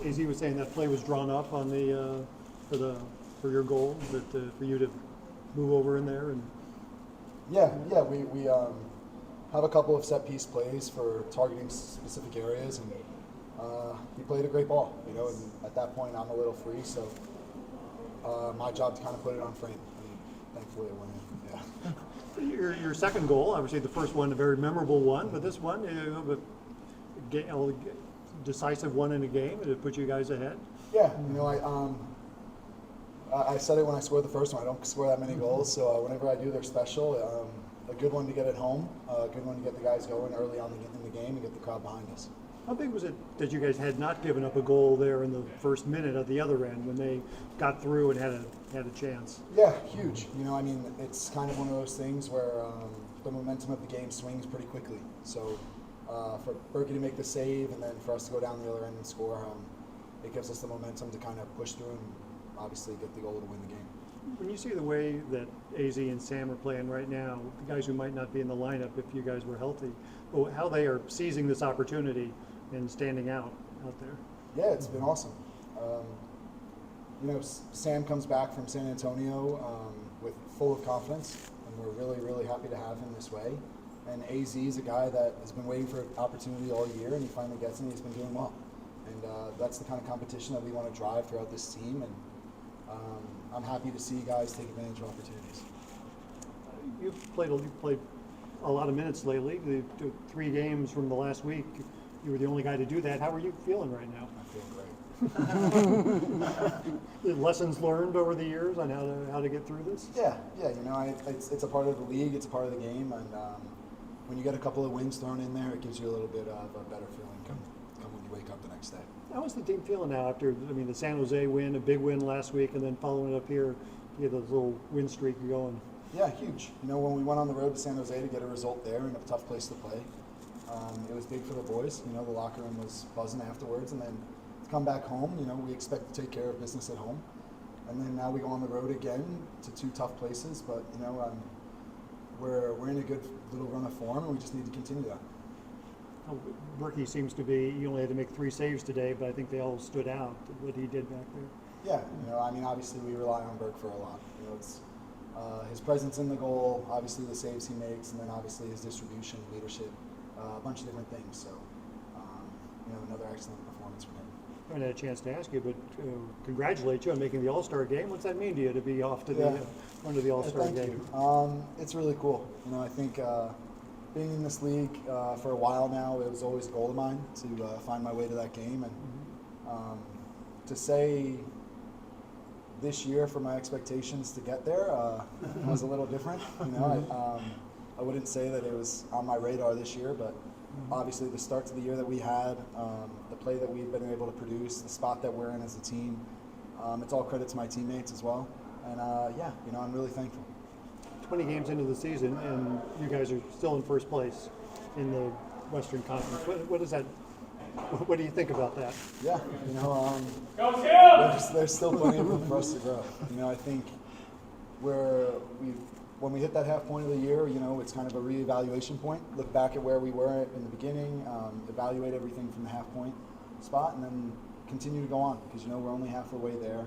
AZ was saying that play was drawn up on the for your goal, that for you to move over in there and. Yeah, we have a couple of set piece plays for targeting specific areas, and he played a great ball, and at that point I'm a little free, so my job to kind of put it on frame, and thankfully it went in. Yeah. Your second goal, obviously the first one a very memorable one, but this one a decisive one in a game, and it put you guys ahead. Yeah, I said it when I scored the first one. I don't score that many goals, so whenever I do, they're special. A good one to get at home, a good one to get the guys going early on in the game and get the crowd behind us. How big was it that you guys had not given up a goal there in the first minute at the other end when they got through and had a chance? Yeah, huge. It's kind of one of those things where the momentum of the game swings pretty quickly. So for Berkey to make the save and then for us to go down the other end and score, it gives us the momentum to kind of push through and obviously get the goal to win the game. When you see the way that AZ and Sam are playing right now, the guys who might not be in the lineup if you guys were healthy, how they are seizing this opportunity and standing out there. Yeah, it's been awesome. Sam comes back from San Antonio with full of confidence, and we're really, really happy to have him this way. And AZ is a guy that has been waiting for an opportunity all year, and he finally gets it, and he's been doing well. And that's the kind of competition that we want to drive throughout this team, and I'm happy to see guys take advantage of opportunities. You've played a lot of minutes lately. The 3 games from the last week, you were the only guy to do that. How are you feeling right now? I feel great. Lessons learned over the years on how to get through this? Yeah. It's a part of the league. It's a part of the game, and when you get a couple of wins thrown in there, it gives you a little bit of a better feeling come when you wake up the next day. How's the team feeling now after, the San Jose win, a big win last week, and then following it up here, you get those little win streak going? Yeah, huge. When we went on the road to San Jose to get a result there in a tough place to play, it was big for the boys. The locker room was buzzing afterwards, and then to come back home, we expect to take care of business at home. And then now we go on the road again to 2 tough places, but we're in a good little run of form, and we just need to continue that. Berkey seems to be, you only had to make 3 saves today, but I think they all stood out, what he did back there. Yeah, obviously we rely on Berk for a lot. It's his presence in the goal, obviously the saves he makes, and then obviously his distribution, leadership, a bunch of different things. So, another excellent performance from him. I haven't had a chance to ask you, but congratulate you on making the All-Star game. What's that mean to you to be off to the All-Star game? Thank you. It's really cool. I think being in this league for a while now, it was always a goal of mine to find my way to that game, and to say this year for my expectations to get there was a little different. I wouldn't say that it was on my radar this year, but obviously the start to the year that we had, the play that we've been able to produce, the spot that we're in as a team, it's all credit to my teammates as well. And I'm really thankful. 20 games into the season, and you guys are still in first place in the Western Conference. What is that? What do you think about that? Yeah, there's still plenty of room for us to grow. I think when we hit that half point of the year, it's kind of a reevaluation point. Look back at where we were in the beginning, evaluate everything from the half point spot, and then continue to go on because we're only halfway there.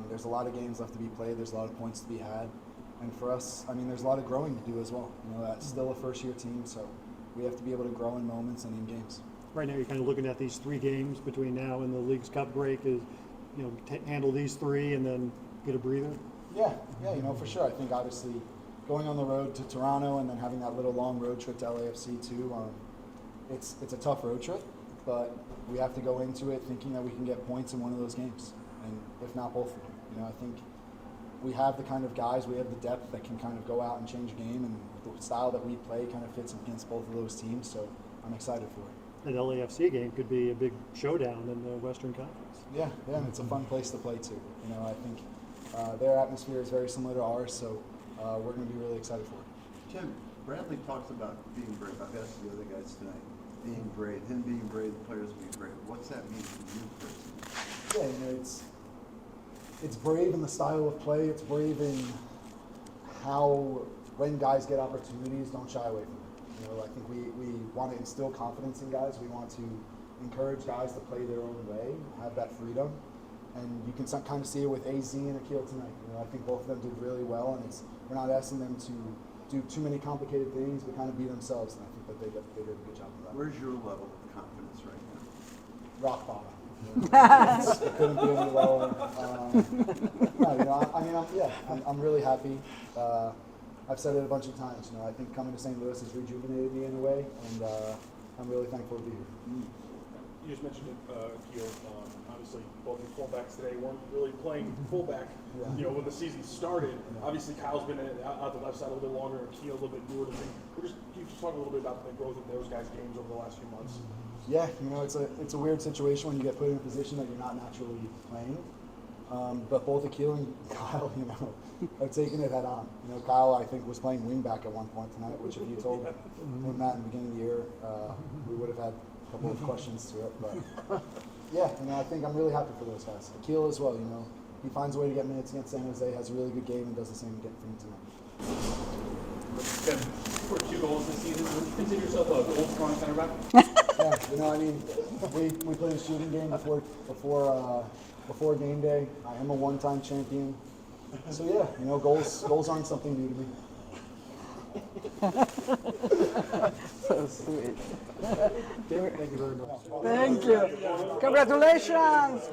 There's a lot of games left to be played. There's a lot of points to be had, and for us, there's a lot of growing to do as well. That's still a first-year team, so we have to be able to grow in moments and in games. Right now, you're kind of looking at these 3 games between now and the League's Cup break. Is handle these 3 and then get a breather. Yeah, for sure. I think obviously going on the road to Toronto and then having that little long road trip to LAFC too, it's a tough road trip, but we have to go into it thinking that we can get points in one of those games, and if not both of them. I think we have the kind of guys, we have the depth that can kind of go out and change a game, and the style that we play kind of fits against both of those teams, so I'm excited for it. An LAFC game could be a big showdown in the Western Conference. Yeah, and it's a fun place to play too. I think their atmosphere is very similar to ours, so we're going to be really excited for it. Tim, Bradley talks about being brave. I've asked the other guys tonight, being brave, him being brave, the players being brave. What's that mean to you personally? Yeah, it's brave in the style of play. It's brave in how, when guys get opportunities, don't shy away from it. I think we want to instill confidence in guys. We want to encourage guys to play their own way, have that freedom. And you can kind of see it with AZ and Akil tonight. You know, I think both of them did really well, and we're not asking them to do too many complicated things, but kind of be themselves. And I think that they did a good job of that. Where's your level of confidence right now? Rock bottom. It couldn't be any lower. No, you know, I'm really happy. I've said it a bunch of times. You know, I think coming to St. Louis has rejuvenated me in a way, and I'm really thankful to be here. You just mentioned it, Akil. Obviously, both your fullbacks today weren't really playing fullback. Yeah. You know, when the season started, obviously Kyle's been out the left side a little bit longer, Akil a little bit newer to me. Can you just talk a little bit about the growth of those guys' games over the last few months? Yeah, you know, it's a weird situation when you get put in a position that you're not naturally playing. But both Akil and Kyle, you know, are taking it head on. You know, Kyle, I think, was playing wing back at one point tonight, which if you told him that in the beginning of the year, we would have had a couple of questions to it. But yeah, you know, I think I'm really happy for those guys. Akil as well, you know, he finds a way to get minutes against San Jose, has a really good game, and does the same again for him tonight. For 2 goals this season, would you consider yourself a goal-scoring center back? Yeah, you know, I mean, we played a shooting game before game day. I am a one-time champion. So yeah, you know, goals aren't something new to me. So sweet. Thank you very much. Thank you. Congratulations.